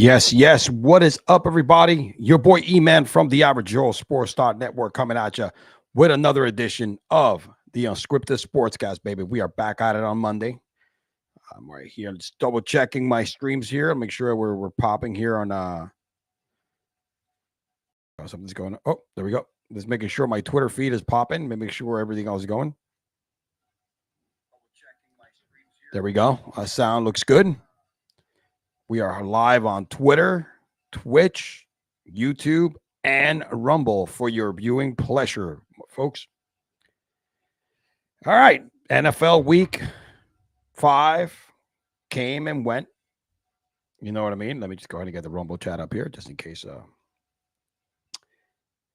Yes, yes. What is up, everybody? Your boy E-Man from the Average Joe Sports Start Network coming at you with another edition of the Unscripted Sportscast, baby. We are back at it on Monday. I'm right here. Just double checking my streams here. Make sure we're popping here on something's going on. Oh, there we go. Just making sure my Twitter feed is popping. Make sure everything else is going. There we go. Sound looks good. We are live on Twitter, Twitch, YouTube, and Rumble for your viewing pleasure, folks. All right. NFL Week 5 came and went. You know what I mean? Let me just go ahead and get the Rumble chat up here just in case.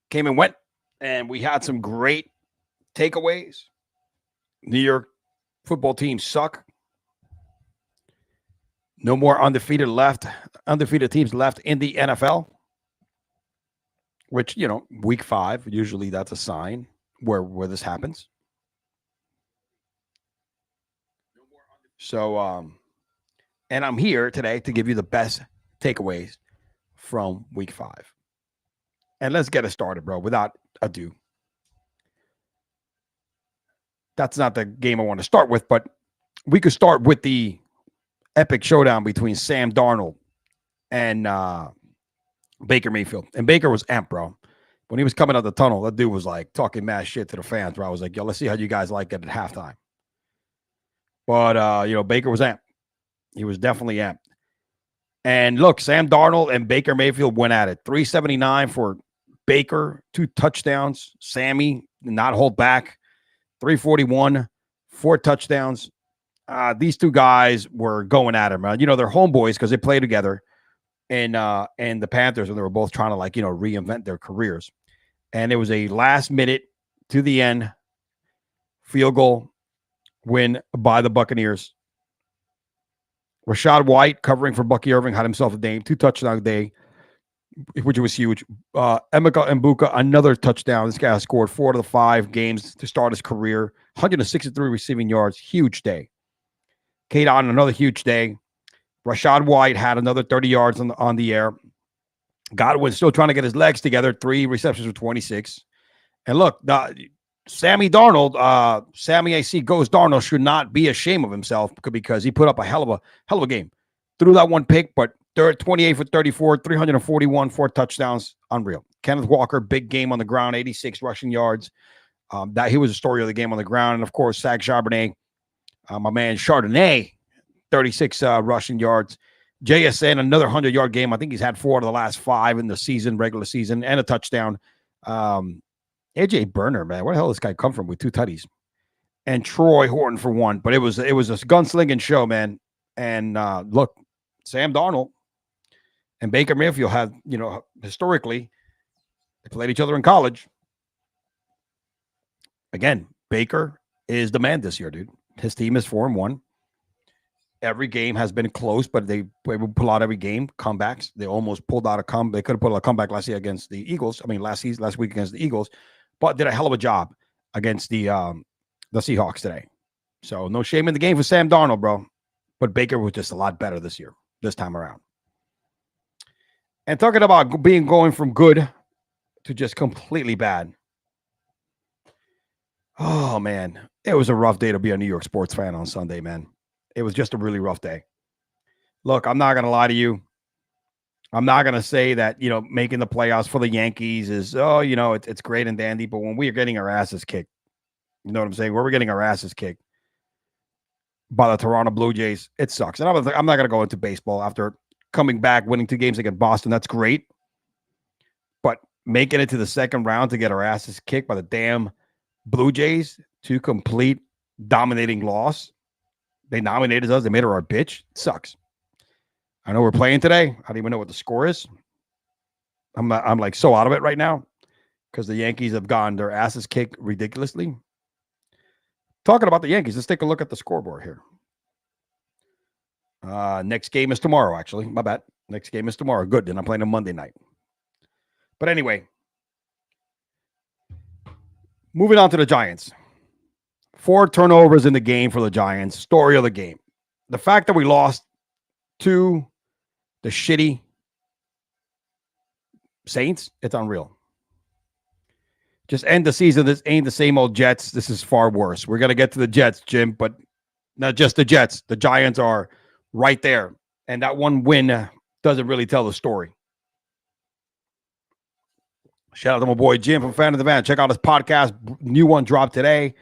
Came and went. And we had some great takeaways. New York football teams suck. No more undefeated teams left in the NFL, which, week 5, usually that's a sign where this happens. So, and I'm here today to give you the best takeaways from week 5. And let's get it started, bro, without ado. That's not the game I want to start with, but we could start with the epic showdown between Sam Darnold and Baker Mayfield. And Baker was amped, bro. When he was coming out the tunnel, that dude was like talking mad shit to the fans, bro. I was like, yo, let's see how you guys like it at halftime. But, Baker was amped. He was definitely amped. And look, Sam Darnold and Baker Mayfield went at it. 379 for Baker, 2 touchdowns. Sammy did not hold back. 341, 4 touchdowns. These two guys were going at him. They're homeboys because they play together and the Panthers, and they were both trying to reinvent their careers. And it was a last minute to the end field goal win by the Buccaneers. Rachaad White covering for Bucky Irving had himself a day, 2 touchdown day, which was huge. Emeka Mbuka, another touchdown. This guy scored 4 out of the 5 games to start his career. 163 receiving yards, huge day. Kate on another huge day. Rachaad White had another 30 yards on the air. Godwin still trying to get his legs together. 3 receptions for 26. And look, Sammy Darnold, Sammy AC Goes Darnold should not be ashamed of himself because he put up a hell of a game. Threw that 1 pick, but 28 for 34, 341, 4 touchdowns. Unreal. Kenneth Walker, big game on the ground, 86 rushing yards. He was the story of the game on the ground. And of course, Zach Charbonnet. My man Chardonnay, 36 rushing yards. JSN, another 100-yard game. I think he's had 4 out of the last 5 in the season, regular season, and a touchdown. AJ Burner, man, where the hell did this guy come from with 2 tutties? And Troy Horton for 1. But it was a gunslinging show, man. And look, Sam Darnold and Baker Mayfield had, historically, they played each other in college. Again, Baker is the man this year, dude. His team is 4-1. Every game has been close, but they will pull out every game. Comebacks. They almost pulled out a comeback. They could have put a comeback last year against the Eagles. Last week against the Eagles, but did a hell of a job against the Seahawks today. So no shame in the game for Sam Darnold, bro. But Baker was just a lot better this time around. And talking about going from good to just completely bad. Oh, man. It was a rough day to be a New York sports fan on Sunday, man. It was just a really rough day. Look, I'm not going to lie to you. I'm not going to say that, making the playoffs for the Yankees is, it's great and dandy. But when we are getting our asses kicked, you know what I'm saying? Where we're getting our asses kicked by the Toronto Blue Jays, it sucks. And I'm not going to go into baseball after coming back, winning 2 games against Boston. That's great. But making it to the second round to get our asses kicked by the damn Blue Jays, 2 complete dominating loss. They nominated us. They made her our bitch. It sucks. I know we're playing today. I don't even know what the score is. I'm like so out of it right now because the Yankees have gotten their asses kicked ridiculously. Talking about the Yankees, let's take a look at the scoreboard here. Next game is tomorrow, actually. My bad. Next game is tomorrow. Good. Then I'm playing on Monday night. But anyway, moving on to the Giants. 4 turnovers in the game for the Giants. Story of the game. The fact that we lost to the shitty Saints, it's unreal. Just end the season. This ain't the same old Jets. This is far worse. We're going to get to the Jets, Jim, but not just the Jets. The Giants are right there. And that one win doesn't really tell the story. Shout out to my boy Jim from Fan of the Van. Check out his podcast. New one dropped today.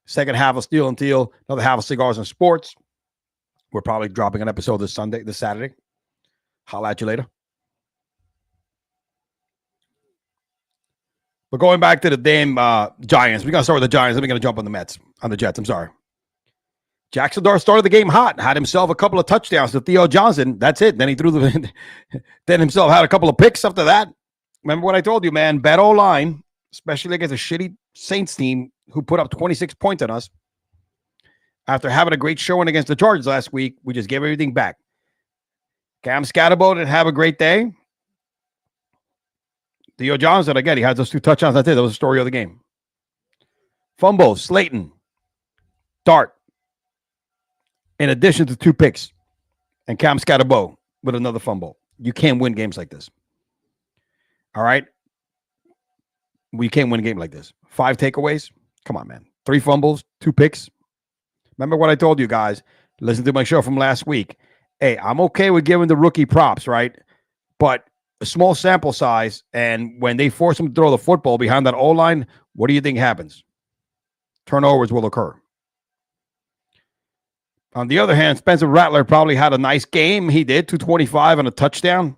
Second half of Steel and Teal. Another half of Cigars and Sports. We're probably dropping an episode this Saturday. Holla at you later. But going back to the damn Giants, we're going to start with the Giants. Then we're going to jump on the Jets. I'm sorry. Jackson Dart started the game hot, had himself a couple of touchdowns to Theo Johnson. That's it. Then he threw then himself had a couple of picks after that. Remember what I told you, man. Bad O-line, especially against a shitty Saints team who put up 26 points on us. After having a great showing against the Chargers last week, we just gave everything back. Cam Scatterbo didn't have a great day. Theo Johnson, again, he had those 2 touchdowns. That's it. That was the story of the game. Fumbles, Slayton, Dart, in addition to 2 picks, and Cam Scatterbo with another fumble. You can't win games like this. All right? We can't win a game like this. 5 takeaways? Come on, man. 3 fumbles, 2 picks. Remember what I told you guys. Listen to my show from last week. Hey, I'm okay with giving the rookie props, right? But a small sample size, and when they force him to throw the football behind that O-line, what do you think happens? Turnovers will occur. On the other hand, Spencer Rattler probably had a nice game. He did, 225 and a touchdown.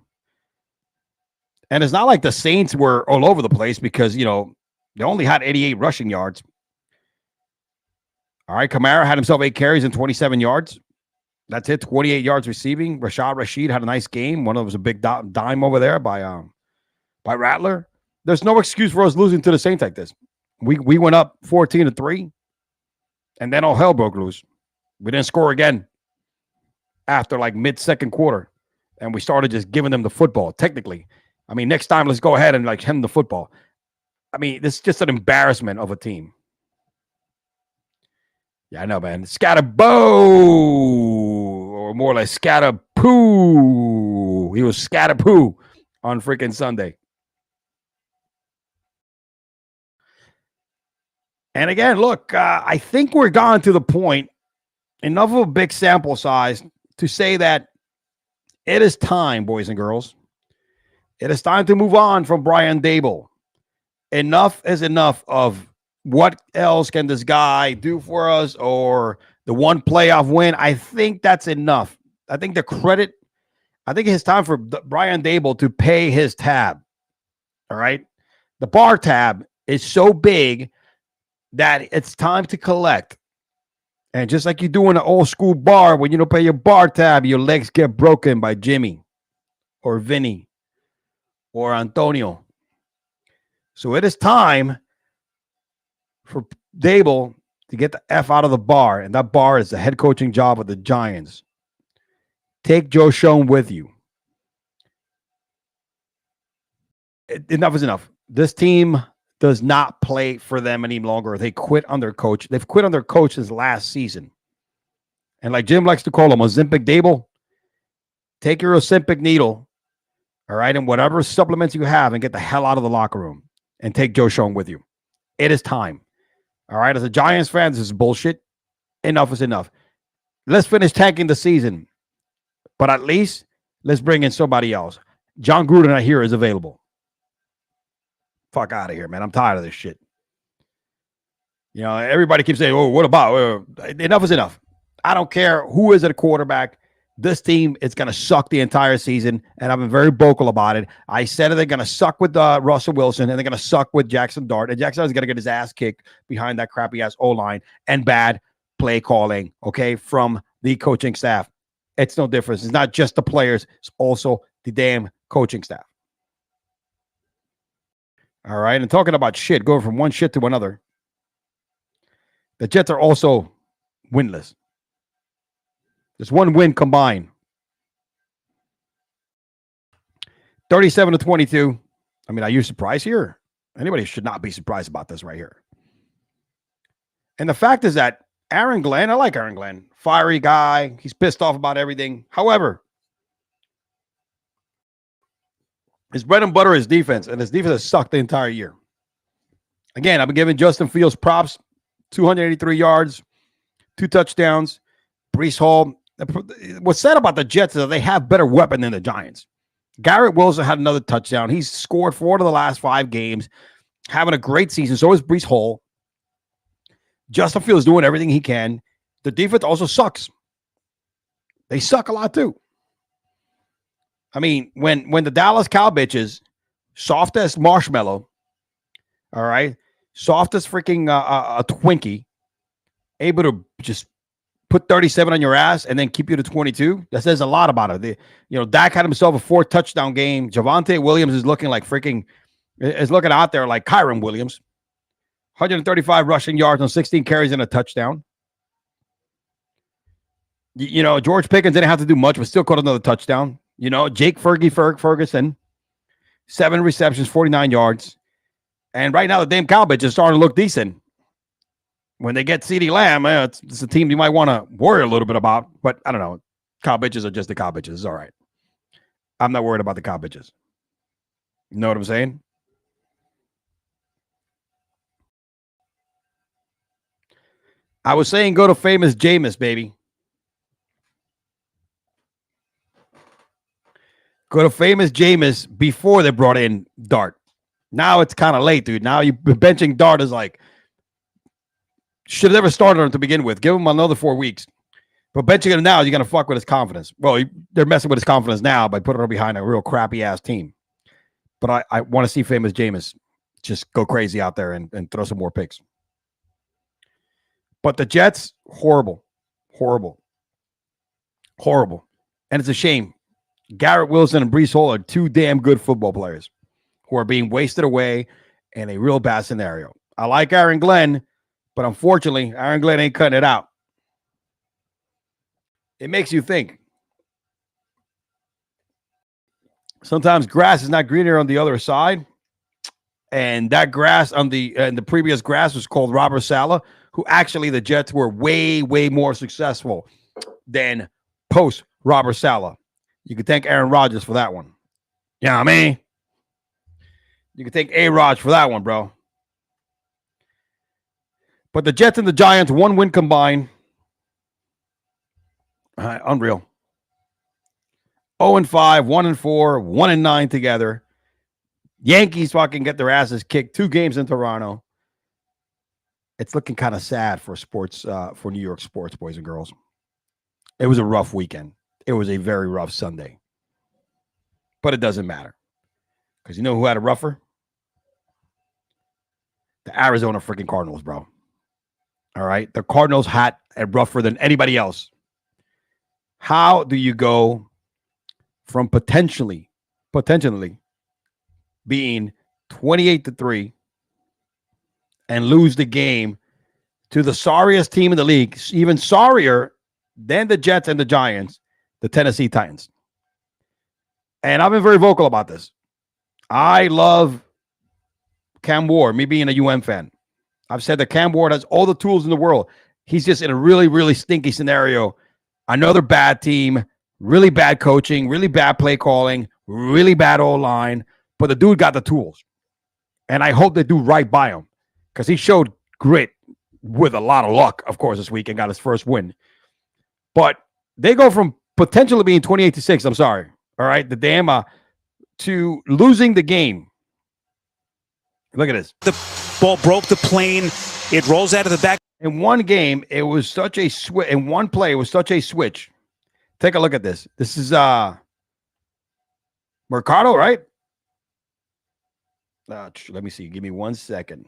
And it's not like the Saints were all over the place because, they only had 88 rushing yards. All right, Kamara had himself 8 carries and 27 yards. That's it, 28 yards receiving. Rashid had a nice game. One of them was a big dime over there by Rattler. There's no excuse for us losing to the Saints like this. We went up 14-3, and then all hell broke loose. We didn't score again after like mid-second quarter, and we started just giving them the football, technically. I mean, next time, let's go ahead and hand them the football. I mean, this is just an embarrassment of a team. Yeah, I know, man. Scatterbo, or more like Scatterpoo. He was Scatterpoo on freaking Sunday. And again, look, I think we're gone to the point, enough of a big sample size to say that it is time, boys and girls. It is time to move on from Brian Daboll. Enough is enough of what else can this guy do for us, or the one playoff win. I think that's enough. I think it's time for Brian Daboll to pay his tab. All right. The bar tab is so big that it's time to collect. And just like you do in an old school bar, when you don't pay your bar tab, your legs get broken by Jimmy or Vinny or Antonio. So it is time for Daboll to get the F out of the bar, and that bar is the head coaching job of the Giants. Take Joe Schoen with you. Enough is enough. This team does not play for them any longer. They quit on their coach. They've quit on their coach since last season. And like Jim likes to call him, Ozempic Daboll, take your Ozempic needle, all right, and whatever supplements you have, and get the hell out of the locker room and take Joe Schoen with you. It is time. All right, as a Giants fan, this is bullshit. Enough is enough. Let's finish tanking the season. But at least let's bring in somebody else. John Gruden, I hear, is available. Fuck out of here, man. I'm tired of this shit. Everybody keeps saying, oh, what about? Enough is enough. I don't care who is at a quarterback. This team is going to suck the entire season, and I've been very vocal about it. I said they're going to suck with Russell Wilson, and they're going to suck with Jackson Dart, and Jackson is going to get his ass kicked behind that crappy-ass O-line and bad play calling, okay, from the coaching staff. It's no difference. It's not just the players. It's also the damn coaching staff. All right, and talking about shit, going from one shit to another, the Jets are also winless. There's one win combined. 37-22. I mean, are you surprised here? Anybody should not be surprised about this right here. And the fact is that Aaron Glenn, I like Aaron Glenn, fiery guy. He's pissed off about everything. However, His bread and butter is defense, and his defense has sucked the entire year. Again, I've been giving Justin Fields props, 283 yards, 2 touchdowns. Breece Hall. What's said about the Jets is that they have better weapon than the Giants. Garrett Wilson had another touchdown. He's scored 4 of the last 5 games, having a great season. So is Breece Hall. Justin Fields doing everything he can. The defense also sucks. They suck a lot too. I mean, when the Dallas Cow bitches, soft as marshmallow, all right, soft as freaking a Twinkie, able to just put 37 on your ass and then keep you to 22, that says a lot about it. Dak had himself a 4 touchdown game. Javonte Williams is looking like is looking out there like Kyron Williams. 135 rushing yards on 16 carries and a touchdown. George Pickens didn't have to do much, but still caught another touchdown. Jake Ferguson, 7 receptions, 49 yards. And right now, the damn Cowboys is starting to look decent. When they get CeeDee Lamb, it's a team you might want to worry a little bit about. But I don't know. Cow bitches are just the cow bitches. It's all right. I'm not worried about the cow bitches. You know what I'm saying? I was saying go to famous Jameis, baby. Go to famous Jameis before they brought in Dart. Now it's kind of late, dude. Now you benching Dart is like, should have never started him to begin with. Give him another 4 weeks. But benching him now, you're going to fuck with his confidence. Well, they're messing with his confidence now by putting him behind a real crappy-ass team. But I want to see famous Jameis just go crazy out there and throw some more picks. But the Jets, horrible. Horrible. Horrible. And it's a shame. Garrett Wilson and Breece Hall are 2 damn good football players who are being wasted away in a real bad scenario. I like Aaron Glenn, but unfortunately, Aaron Glenn ain't cutting it out. It makes you think. Sometimes grass is not greener on the other side. And that grass on the previous grass was called Robert Saleh, who actually the Jets were way, way more successful than post Robert Saleh. You can thank Aaron Rodgers for that one. You know what I mean? You can thank A-Rod for that one, bro. But the Jets and the Giants, 1 win combined. Unreal. 0-5, 1-4, 1-9 together. Yankees fucking get their asses kicked 2 games in Toronto. It's looking kind of sad for sports, for New York sports, boys and girls. It was a rough weekend. It was a very rough Sunday. But it doesn't matter. Because you know who had a rougher? The Arizona freaking Cardinals, bro. All right? The Cardinals had it rougher than anybody else. How do you go from potentially being 28-3 and lose the game to the sorriest team in the league, even sorrier than the Jets and the Giants, the Tennessee Titans? And I've been very vocal about this. I love Cam Ward, me being a UM fan. I've said that Cam Ward has all the tools in the world. He's just in a really, really stinky scenario. Another bad team, really bad coaching, really bad play calling, really bad O-line. But the dude got the tools. And I hope they do right by him because he showed grit with a lot of luck, of course, this week and got his first win. But they go from potentially being 28-6, I'm sorry, all right, the damn, to losing the game. Look at this. The ball broke the plane. It rolls out of the back. In one game, it was such a switch. In one play, it was such a switch. Take a look at this. This is Mercado, right? Let me see. Give me 1 second.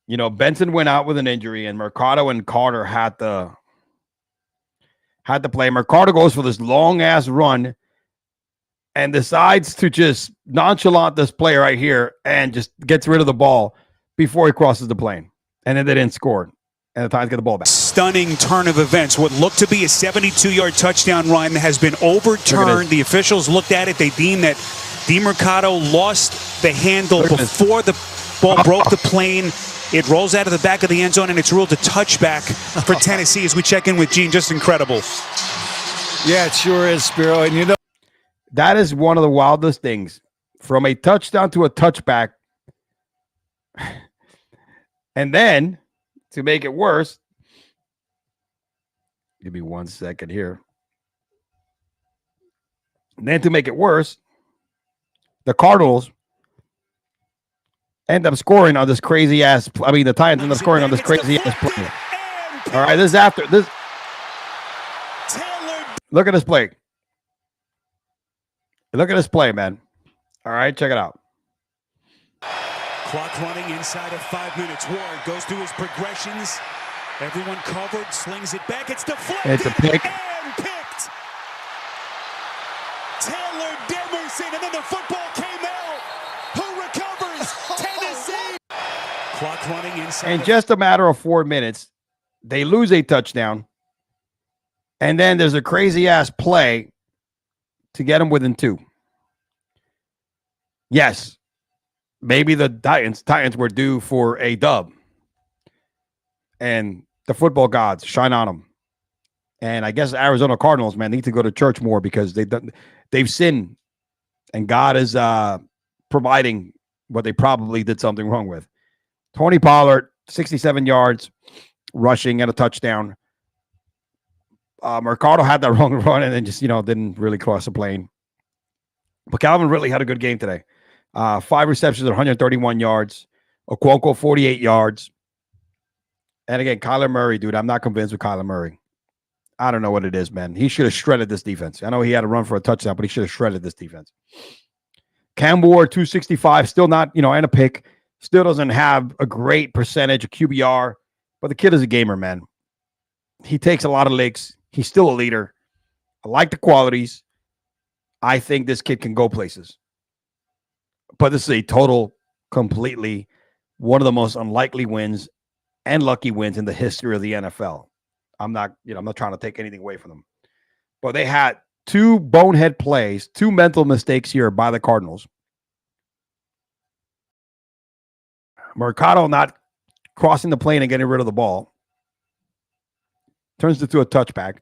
Benson went out with an injury, and Mercado and Carter had to play. Mercado goes for this long-ass run and decides to just nonchalant this play right here and just gets rid of the ball before he crosses the plane. And then they didn't score. And the Titans get the ball back. Stunning turn of events. What looked to be a 72-yard touchdown run has been overturned. The officials looked at it. They deemed that DeMercado lost the handle before the ball broke the plane. It rolls out of the back of the end zone, and it's ruled a touchback for Tennessee as we check in with Gene. Just incredible. Yeah, it sure is, Spiro. And That is one of the wildest things. From a touchdown to a touchback. And then, to make it worse, give me 1 second here. And then to make it worse, the Cardinals end up scoring on this crazy ass. I mean, the Titans end up scoring on this crazy ass play. All right, this is after this. Look at this play. Look at this play, man. All right, check it out. Clock running inside of 5 minutes. Ward goes through his progressions. Everyone covered, slings it back. It's deflected It's a pick. and picked. Taylor Demerson, and then the football came out. Who recovers? Tennessee. Clock running inside. In just a matter of 4 minutes, they lose a touchdown. And then there's a crazy ass play to get them within 2. Yes, maybe the Titans were due for a dub. And the football gods shine on them. And I guess Arizona Cardinals, man, need to go to church more because they've sinned. And God is providing what they probably did something wrong with. Tony Pollard, 67 yards, rushing and a touchdown. Mercado had that wrong run and then just, didn't really cross the plane. But Calvin Ridley had a good game today. 5 receptions, 131 yards. Okonkwo, 48 yards. And again, Kyler Murray, dude, I'm not convinced with Kyler Murray. I don't know what it is, man. He should have shredded this defense. I know he had a run for a touchdown, but he should have shredded this defense. Cam Ward, 265, still not, and a pick. Still doesn't have a great percentage of QBR, but the kid is a gamer, man. He takes a lot of licks. He's still a leader. I like the qualities. I think this kid can go places. But this is a total, completely one of the most unlikely wins and lucky wins in the history of the NFL. I'm not trying to take anything away from them. But they had 2 bonehead plays, 2 mental mistakes here by the Cardinals. Mercado not crossing the plane and getting rid of the ball. Turns it to a touchback.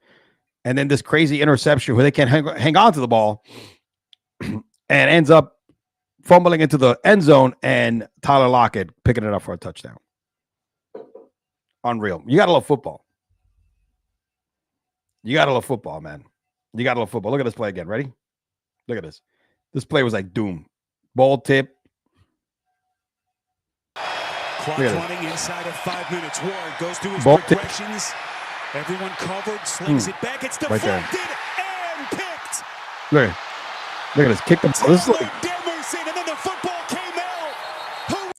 And then this crazy interception where they can't hang on to the ball and ends up fumbling into the end zone and Tyler Lockett picking it up for a touchdown. Unreal. You got to love football. You got to love football, man. You got to love football. Look at this play again. Ready? Look at this. This play was like doom. Ball tip. Clock running inside of 5 minutes. Ward goes through his progressions. Everyone covered, slings it back. It's deflected and picked. Look at this. Kick them. This is like, Demerson, and then the football came out.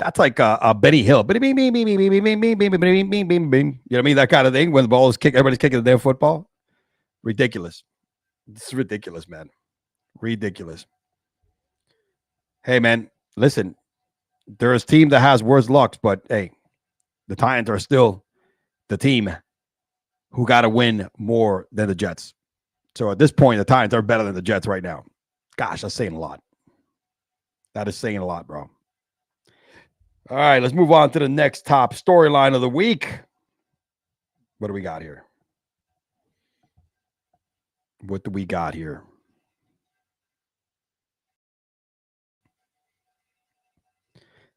that's like a Benny Hill. You know what I mean? That kind of thing when the ball is kicked, everybody's kicking the damn football. Ridiculous. It's ridiculous, man. Ridiculous. Hey, man, listen. There's a team that has worse luck, but hey, the Titans are still the team who got to win more than the Jets. So at this point, the Titans are better than the Jets right now. Gosh, that's saying a lot. That is saying a lot, bro. All right, let's move on to the next top storyline of the week. What do we got here? What do we got here?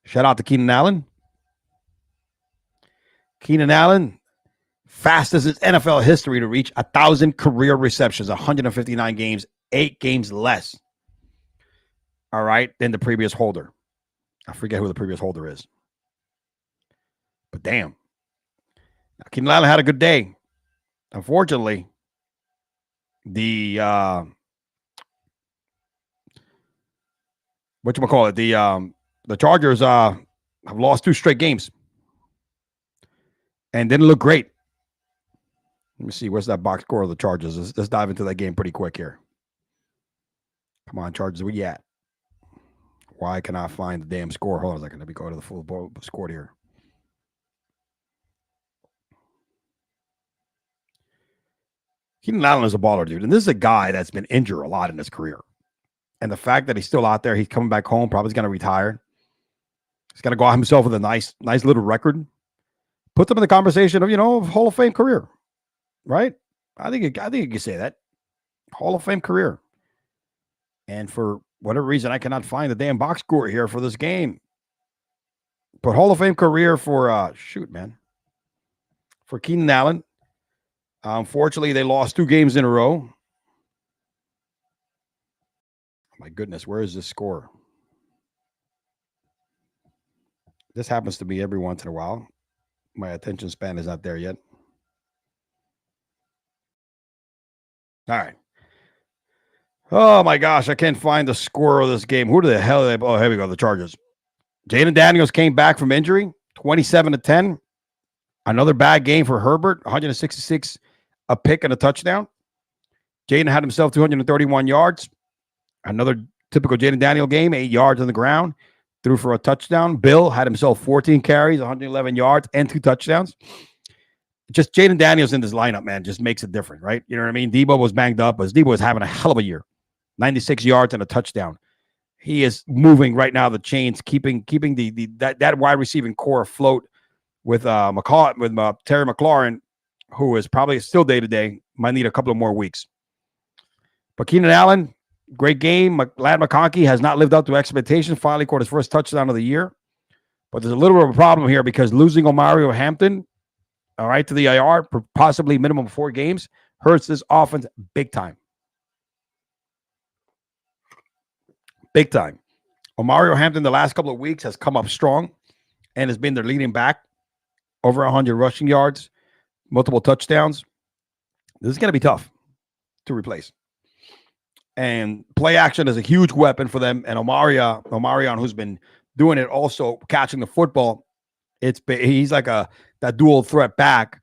Shout out to Keenan Allen. Keenan Allen, fastest in NFL history to reach 1,000 career receptions, 159 games, 8 games less. All right, than the previous holder. I forget who the previous holder is. But damn. Now, Keenan Allen had a good day. Unfortunately, the the Chargers have lost 2 straight games and didn't look great. Let me see. Where's that box score of the Chargers? Let's dive into that game pretty quick here. Come on, Chargers. Where you at? Why can I find the damn score? Hold on a second. Let me go to the full score here. Keenan Allen is a baller, dude. And this is a guy that's been injured a lot in his career. And the fact that he's still out there, he's coming back home, probably going to retire. He's going to go out himself with a nice little record. Put them in the conversation of, Hall of Fame career. Right? I think you can say that. Hall of Fame career. And for whatever reason, I cannot find the damn box score here for this game. But Hall of Fame career for, for Keenan Allen. Unfortunately, they lost 2 games in a row. My goodness, where is this score? This happens to me every once in a while. My attention span is not there yet. All right. Oh, my gosh. I can't find the score of this game. Who the hell are they? Oh, here we go. The Chargers. Jaden Daniels came back from injury, 27-10. Another bad game for Herbert, 166, a pick and a touchdown. Jaden had himself 231 yards. Another typical Jaden Daniel game, 8 yards on the ground. Threw for a touchdown. Bill had himself 14 carries, 111 yards, and 2 touchdowns. Just Jaden Daniels in this lineup, man, just makes it different, right? You know what I mean? Debo was banged up, but Debo was having a hell of a year. 96 yards and a touchdown. He is moving right now the chains, keeping that wide receiving core afloat with Terry McLaurin, who is probably still day-to-day, might need a couple of more weeks. But Keenan Allen, great game. Lad McConkey has not lived up to expectations. Finally caught his first touchdown of the year. But there's a little bit of a problem here because losing Omarion Hampton, all right, to the IR for possibly minimum 4 games, hurts this offense big time. Big time. Omarion Hampton the last couple of weeks has come up strong and has been their leading back. Over 100 rushing yards, multiple touchdowns. This is going to be tough to replace. And play action is a huge weapon for them. And Omarion, who's been doing it also, catching the football, he's like that dual threat back.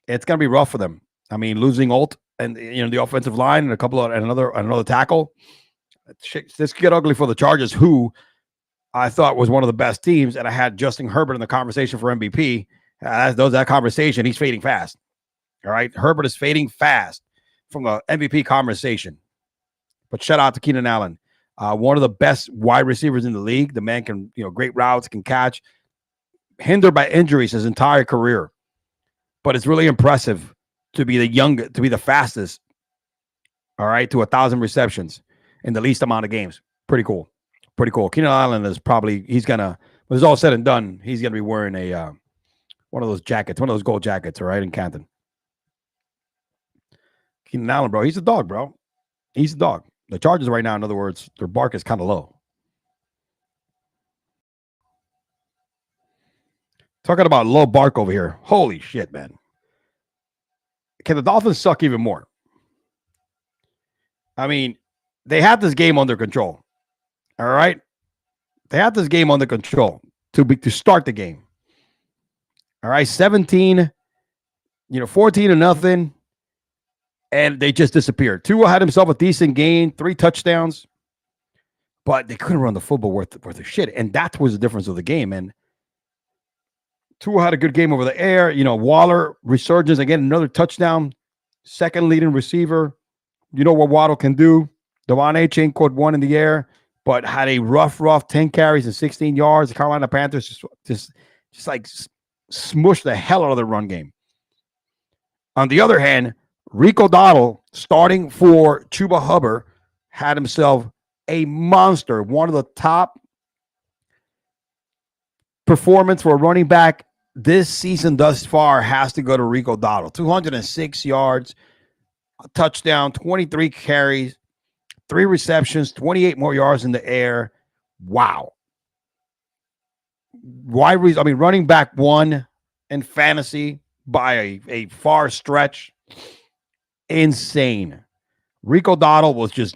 It's going to be rough for them. I mean, losing Alt and the offensive line and another tackle. This could get ugly for the Chargers, who I thought was one of the best teams. And I had Justin Herbert in the conversation for MVP. That conversation, he's fading fast. All right. Herbert is fading fast from the MVP conversation. But shout out to Keenan Allen. One of the best wide receivers in the league. The man can, great routes, can catch. Hindered by injuries his entire career. But it's really impressive to be the fastest, all right, to 1,000 receptions in the least amount of games. Pretty cool. Pretty cool. Keenan Allen is when it's all said and done, he's going to be wearing one of those jackets, one of those gold jackets, all right, in Canton. Keenan Allen, bro, he's a dog, bro. He's a dog. The Chargers right now, in other words, their bark is kind of low. Talking about low bark over here. Holy shit, man. Can the Dolphins suck even more? I mean, they had this game under control. All right? They had this game under control to start the game. All right, 14-0, and they just disappeared. Tua had himself a decent game, 3 touchdowns, but they couldn't run the football worth of shit, and that was the difference of the game. And Tua had a good game over the air. Waller resurgence again, another touchdown, second leading receiver. You know what Waddle can do. Devon A-Chain caught 1 in the air, but had a rough 10 carries and 16 yards. The Carolina Panthers just like smushed the hell out of the run game. On the other hand, Rico Dowdle, starting for Chuba Hubbard, had himself a monster. One of the top performance for a running back this season thus far has to go to Rico Dowdle. 206 yards, a touchdown, 23 carries, 3 receptions, 28 more yards in the air. Wow. Running back 1 in fantasy by a far stretch. Insane. Rico Dowdle was just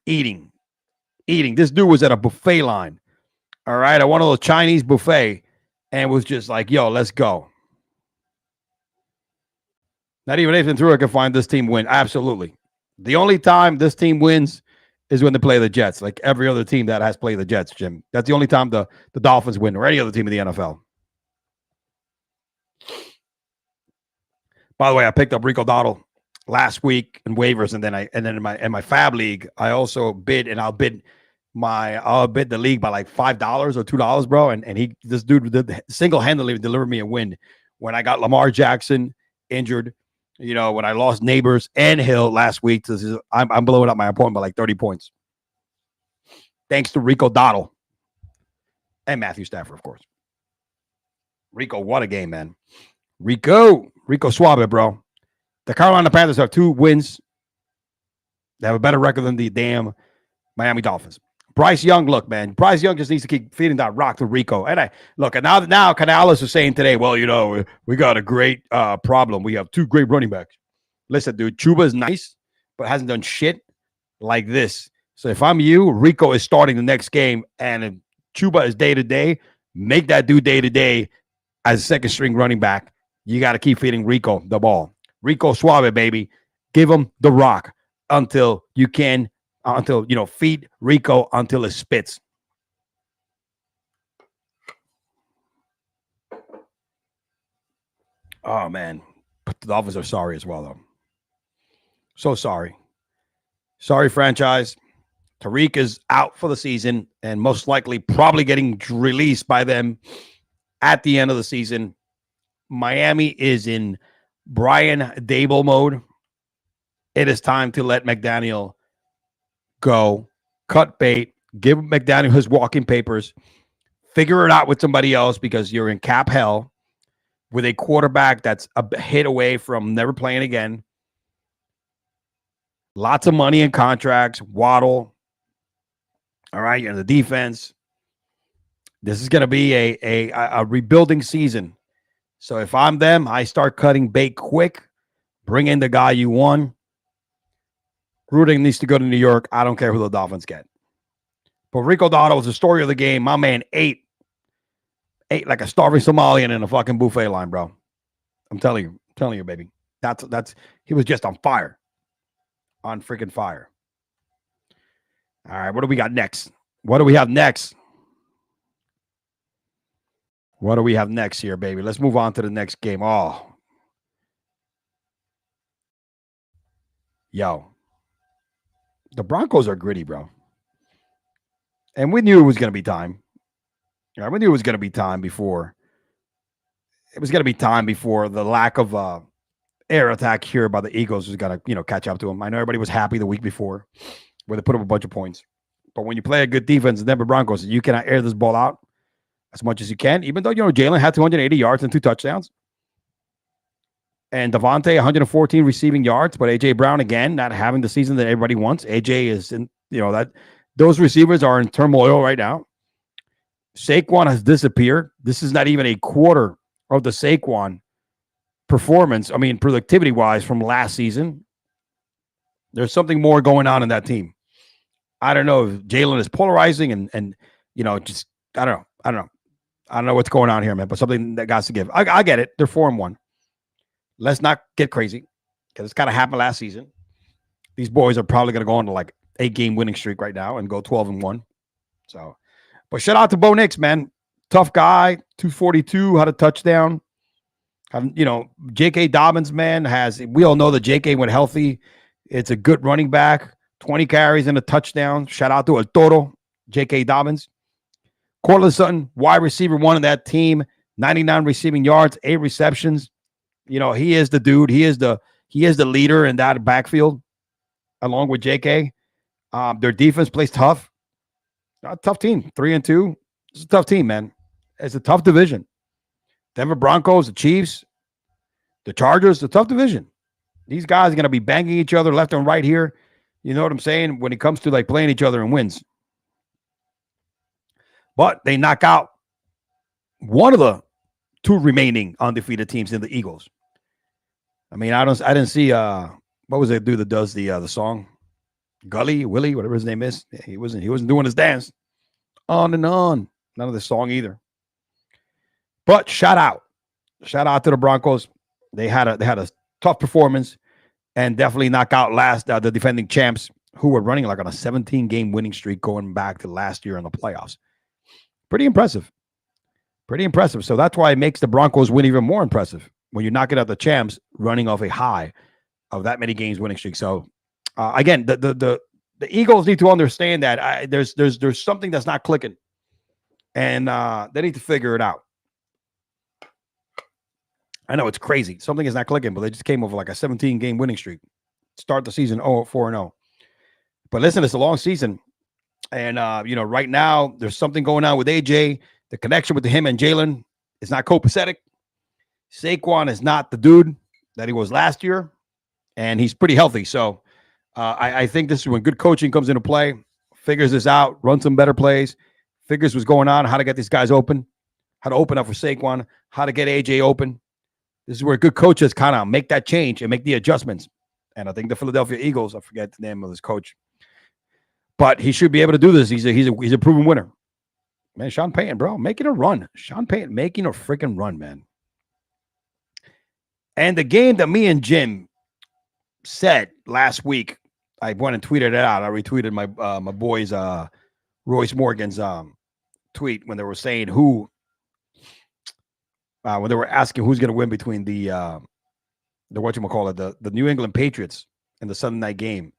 eating. This dude was at a buffet line. All right, at one of those Chinese buffet, and was just like, yo, let's go. Not even Nathan True can find this team win. Absolutely. The only time this team wins is when they play the Jets, like every other team that has played the Jets, Jim. That's the only time the Dolphins win, or any other team in the NFL. By the way, I picked up Rico Dowdle last week in waivers, and then in my Fab League, I also bid, and I'll bid the league by like $5 or $2, bro. And this dude did single-handedly deliver me a win when I got Lamar Jackson injured. When I lost Neighbors and Hill last week, I'm blowing up my opponent by like 30 points. thanks to Rico Dottle and Matthew Stafford, of course. Rico, what a game, man. Rico Suave, bro. The Carolina Panthers have 2 wins. They have a better record than the damn Miami Dolphins. Bryce Young, look, man. Bryce Young just needs to keep feeding that rock to Rico. And now Canales is saying today, well, we got a great problem. We have 2 great running backs. Listen, dude, Chuba is nice, but hasn't done shit like this. So if I'm you, Rico is starting the next game, and if Chuba is day-to-day, make that dude day-to-day as a second-string running back. You got to keep feeding Rico the ball. Rico Suave, baby. Give him the rock until you can, feed Rico until it spits. Oh, man. But the Dolphins are sorry as well, though. So sorry. Sorry, franchise. Tariq is out for the season and most likely probably getting released by them at the end of the season. Miami is in Brian Dable mode. It is time to let McDaniel go. Cut bait. Give McDaniel his walking papers. Figure it out with somebody else because you're in cap hell with a quarterback that's a hit away from never playing again. Lots of money in contracts. Waddle. All right, you're in the defense. This is going to be a rebuilding season. So if I'm them, I start cutting bait quick. Bring in the guy you won. Gruden needs to go to New York. I don't care who the Dolphins get. But Rico Dotto was the story of the game. My man ate like a starving Somalian in a fucking buffet line, bro. I'm telling you, baby. That's he was just on fire. On freaking fire. All right, what do we got next? What do we have next? What do we have next here, baby? Let's move on to the next game. Oh. Yo. The Broncos are gritty, bro. And we knew it was going to be time. Yeah, we knew it was going to be time before. It was going to be time before the lack of air attack here by the Eagles was going to, catch up to them. I know everybody was happy the week before where they put up a bunch of points. But when you play a good defense, the Denver Broncos, you cannot air this ball out as much as you can, even though, Jalen had 280 yards and 2 touchdowns. And Devontae, 114 receiving yards, but A.J. Brown, again, not having the season that everybody wants. A.J. is in, that those receivers are in turmoil right now. Saquon has disappeared. This is not even a quarter of the Saquon performance, productivity-wise from last season. There's something more going on in that team. I don't know if Jalen is polarizing and just, I don't know. I don't know what's going on here, man, but something that got to give. I get it. They're 4-1. Let's not get crazy because it's kind of happened last season. These boys are probably going to go on to like 8-game winning streak right now and go 12-1. So, but shout out to Bo Nix, man. Tough guy, 242, had a touchdown. J.K. Dobbins, man, we all know that J.K. went healthy. It's a good running back, 20 carries and a touchdown. Shout out to El Toro, J.K. Dobbins. Cortland Sutton, wide receiver 1 in that team, 99 receiving yards, 8 receptions. He is the dude. He is the leader in that backfield, along with J.K. Their defense plays tough. A tough team, 3-2. It's a tough team, man. It's a tough division. Denver Broncos, the Chiefs, the Chargers, the tough division. These guys are going to be banging each other left and right here. You know what I'm saying? When it comes to like playing each other and wins. But they knock out one of the 2 remaining undefeated teams in the Eagles. I didn't see what was that dude that does the song? Willie, whatever his name is. He wasn't doing his dance. On and on. None of the song either. But shout out to the Broncos. They had a tough performance and definitely knock out the defending champs who were running like on a 17-game winning streak going back to last year in the playoffs. Pretty impressive. So that's why it makes the Broncos win even more impressive when you're knocking out the champs running off a high of that many games winning streak. So again, the Eagles need to understand that there's something that's not clicking, and they need to figure it out. I know it's crazy. Something is not clicking, but they just came over like a 17-game winning streak. Start the season 4-0. But listen, it's a long season. And right now there's something going on with AJ. The connection with him and Jalen is not copacetic. Saquon is not the dude that he was last year, and he's pretty healthy. So I think this is when good coaching comes into play, figures this out, runs some better plays, figures what's going on, how to get these guys open, how to open up for Saquon, how to get AJ open. This is where good coaches kind of make that change and make the adjustments. And I think the Philadelphia Eagles, I forget the name of his coach, but he should be able to do this. He's a proven winner. Man, Sean Payton, bro, making a run. Sean Payton making a freaking run, man. And the game that me and Jim said last week, I went and tweeted it out. I retweeted my boys Royce Morgan's tweet when they were saying when they were asking who's going to win between the the New England Patriots and the Sunday night game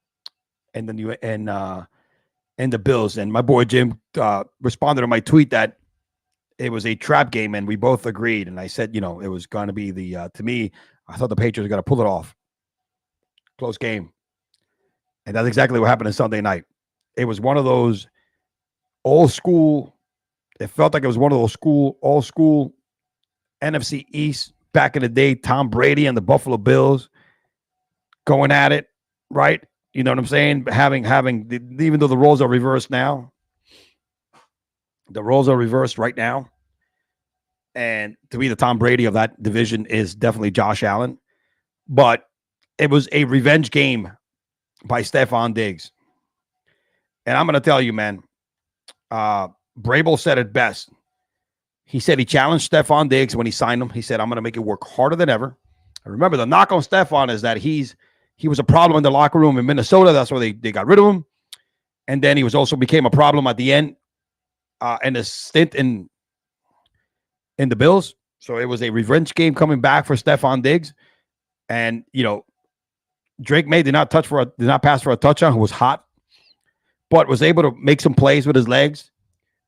and the Bills. And my boy Jim responded to my tweet that it was a trap game, and we both agreed. And I said, it was going to be to me, I thought the Patriots were going to pull it off. Close game. And that's exactly what happened on Sunday night. It was one of those old school. It felt like it was one of those old school NFC East back in the day, Tom Brady and the Buffalo Bills going at it, right? You know what I'm saying? Even though the roles are reversed now, the roles are reversed right now. And to me, the Tom Brady of that division is definitely Josh Allen. But it was a revenge game by Stephon Diggs. And I'm going to tell you, man, Vrabel said it best. He said he challenged Stephon Diggs when he signed him. He said, I'm going to make it work harder than ever. And remember, the knock on Stephon is that he was a problem in the locker room in Minnesota. That's why they got rid of him. And then he became a problem at the end in a stint in the Bills. So it was a revenge game coming back for Stephon Diggs. And, Drake May did not pass for a touchdown, who was hot, but was able to make some plays with his legs,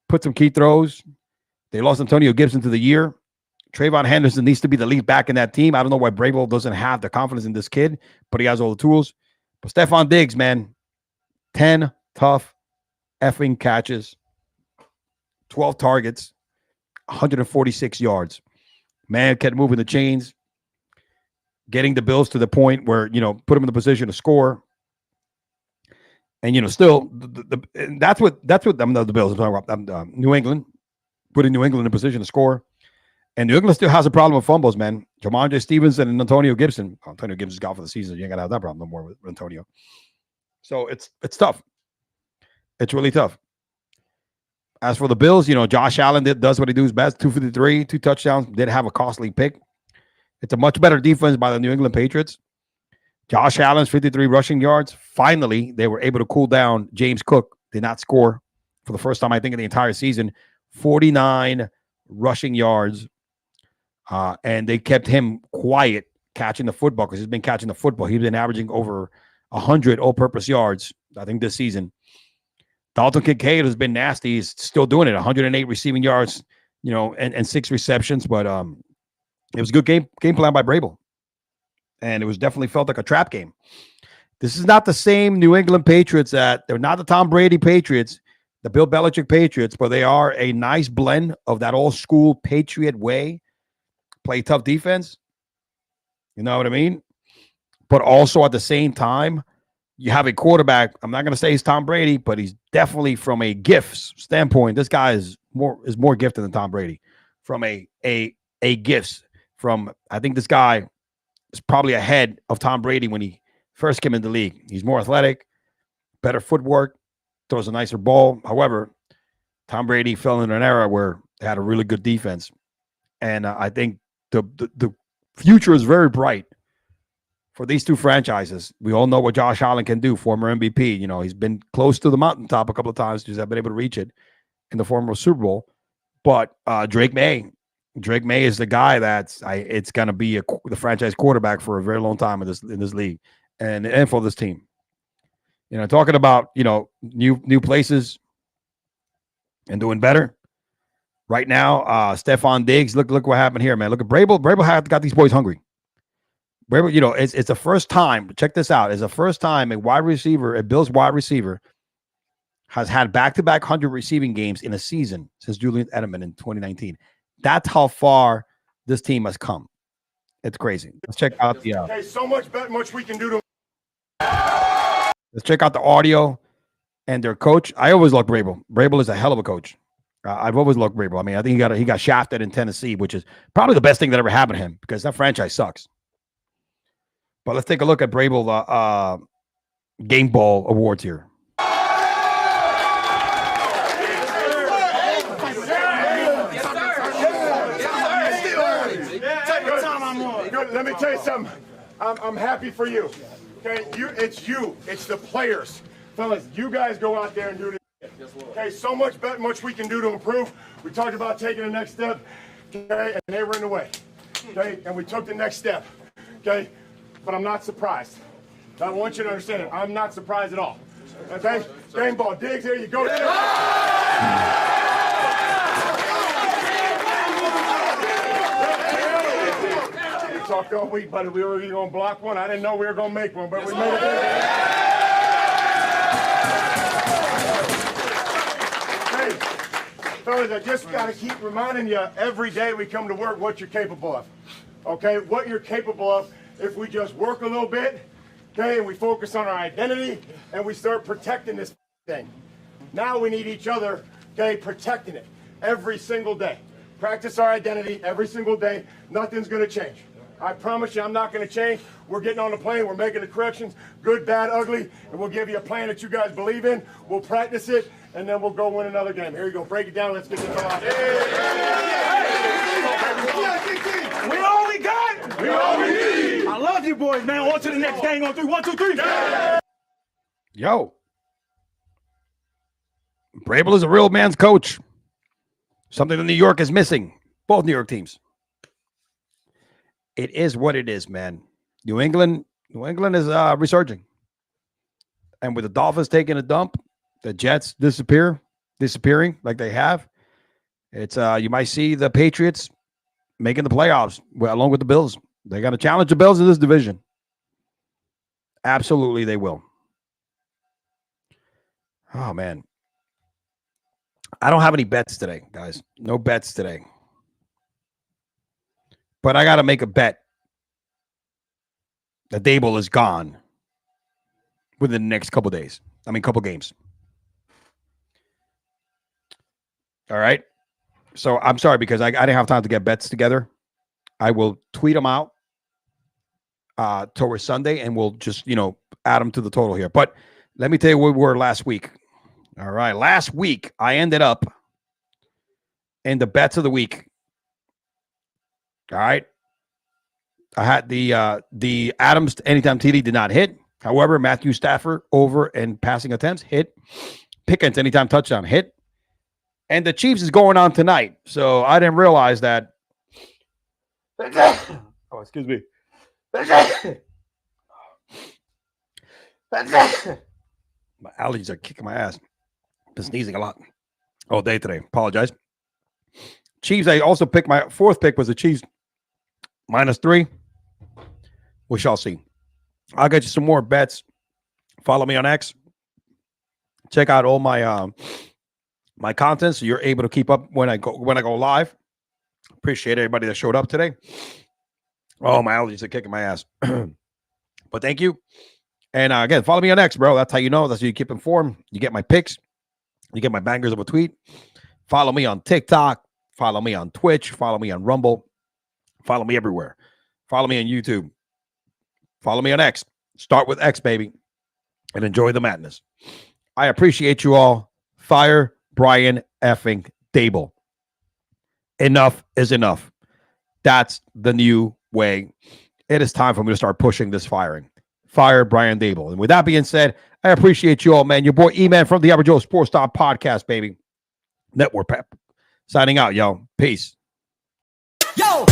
put some key throws. They lost Antonio Gibson to the year. Trayvon Henderson needs to be the lead back in that team. I don't know why Vrabel doesn't have the confidence in this kid, but he has all the tools. But Stephon Diggs, man, 10 tough effing catches, 12 targets, 146 yards. Man kept moving the chains, getting the Bills to the point where, put them in the position to score. And, still, that's what I'm not the Bills. I'm talking about New England, putting New England in a position to score. And New England still has a problem with fumbles, man. Jamondre Stevenson and Antonio Gibson. Antonio Gibson's gone for the season. You ain't got to have that problem no more with Antonio. So it's tough. It's really tough. As for the Bills, Josh Allen does what he does best. 253, 2 touchdowns. Did have a costly pick. It's a much better defense by the New England Patriots. Josh Allen's 53 rushing yards. Finally, they were able to cool down James Cook. Did not score for the first time, I think, in the entire season. 49 rushing yards. And they kept him quiet catching the football because he's been catching the football. He's been averaging over 100 all-purpose yards, I think, this season. Dalton Kincaid has been nasty. He's still doing it. 108 receiving yards, and 6 receptions. But it was a good game plan by Vrabel. And it was definitely felt like a trap game. This is not the same New England Patriots they're not the Tom Brady Patriots, the Bill Belichick Patriots, but they are a nice blend of that old school Patriot way. Play tough defense. You know what I mean? But also at the same time, you have a quarterback. I'm not going to say he's Tom Brady, but he's definitely, from a gifts standpoint, this guy is more gifted than Tom Brady. From a gifts. I think this guy is probably ahead of Tom Brady when he first came into the league. He's more athletic, better footwork, throws a nicer ball. However, Tom Brady fell into an era where they had a really good defense. And I think the future is very bright for these two franchises. We all know what Josh Allen can do, former MVP. He's been close to the mountaintop a couple of times. He's been able to reach it in the form of Super Bowl. But Drake May is the guy it's going to be the franchise quarterback for a very long time in this league and for this team. Talking about, new places and doing better. Right now, Stephon Diggs, look what happened here, man. Look at Vrabel. Vrabel got these boys hungry. Vrabel, it's the first time. Check this out. It's the first time a Bills wide receiver has had back-to-back 100 receiving games in a season since Julian Edelman in 2019. That's how far this team has come. It's crazy. Let's check out the. Okay, so much we can do to. Let's check out the audio and their coach. I always love Vrabel. Vrabel is a hell of a coach. I've always loved Vrabel. I mean, I think he got shafted in Tennessee, which is probably the best thing that ever happened to him because that franchise sucks. But let's take a look at Vrabel game ball awards here. Let me tell you something. I'm happy for you. Okay, it's the players, fellas. You guys go out there and do this. Okay, so much we can do to improve. We talked about taking the next step. Okay, and they were in the way. Okay, and we took the next step. Okay, but I'm not surprised. I want you to understand it. I'm not surprised at all. Okay, game ball, Diggs. There you go. Talked all week, buddy. We were going to block one. I didn't know we were going to make one, but we made it. Hey, fellas, I just got to keep reminding you every day we come to work what you're capable of. Okay, what you're capable of if we just work a little bit, okay, and we focus on our identity and we start protecting this thing. Now we need each other, okay, protecting it every single day. Practice our identity every single day. Nothing's going to change. I promise you I'm not going to change. We're getting on the plane. We're making the corrections, good, bad, ugly, and we'll give you a plan that you guys believe in. We'll practice it, and then we'll go win another game. Here you go. Break it down. Let's get this out. We all we got. We all we need. I love you boys, man. On to the next game. On 3, 1, 2, 3. Yo. Vrabel is a real man's coach. Something that New York is missing. Both New York teams. It is what it is, man. New England is resurging. And with the Dolphins taking a dump, the Jets disappearing like they have. It's you might see the Patriots making the playoffs along with the Bills. They're going to challenge the Bills in this division. Absolutely, they will. Oh, man. I don't have any bets today, guys. No bets today. But I got to make a bet that Dable is gone within the next couple days. Couple games. All right. So I'm sorry because I didn't have time to get bets together. I will tweet them out towards Sunday, and we'll just, add them to the total here. But let me tell you where we were last week. All right. Last week, I ended up in the bets of the week. All right. I had the Adams anytime TD did not hit. However, Matthew Stafford over and passing attempts hit. Pickens anytime touchdown hit. And the Chiefs is going on tonight. So I didn't realize that. Oh, excuse me. My allergies are kicking my ass. Been sneezing a lot all day today. Apologize. Chiefs, I also picked my fourth pick was the Chiefs -3. We shall see. I'll get you some more bets. Follow me on X. Check out all my my content so you're able to keep up when I go live. Appreciate everybody that showed up today. Oh, my allergies are kicking my ass. But thank you. And again, follow me on X, bro. That's how you know. That's how you keep informed. You get my picks. You get my bangers of a tweet. Follow me on TikTok. Follow me on Twitch. Follow me on Rumble. Follow me everywhere. Follow me on YouTube. Follow me on X. Start with X, baby. And enjoy the madness. I appreciate you all. Fire Brian effing Dable. Enough is enough. That's the new way. It is time for me to start pushing this firing. Fire Brian Dable. And with that being said, I appreciate you all, man. Your boy E-Man from the Average Joe Sports Talk Podcast, baby. Network Pep. Signing out, yo. Peace. Yo,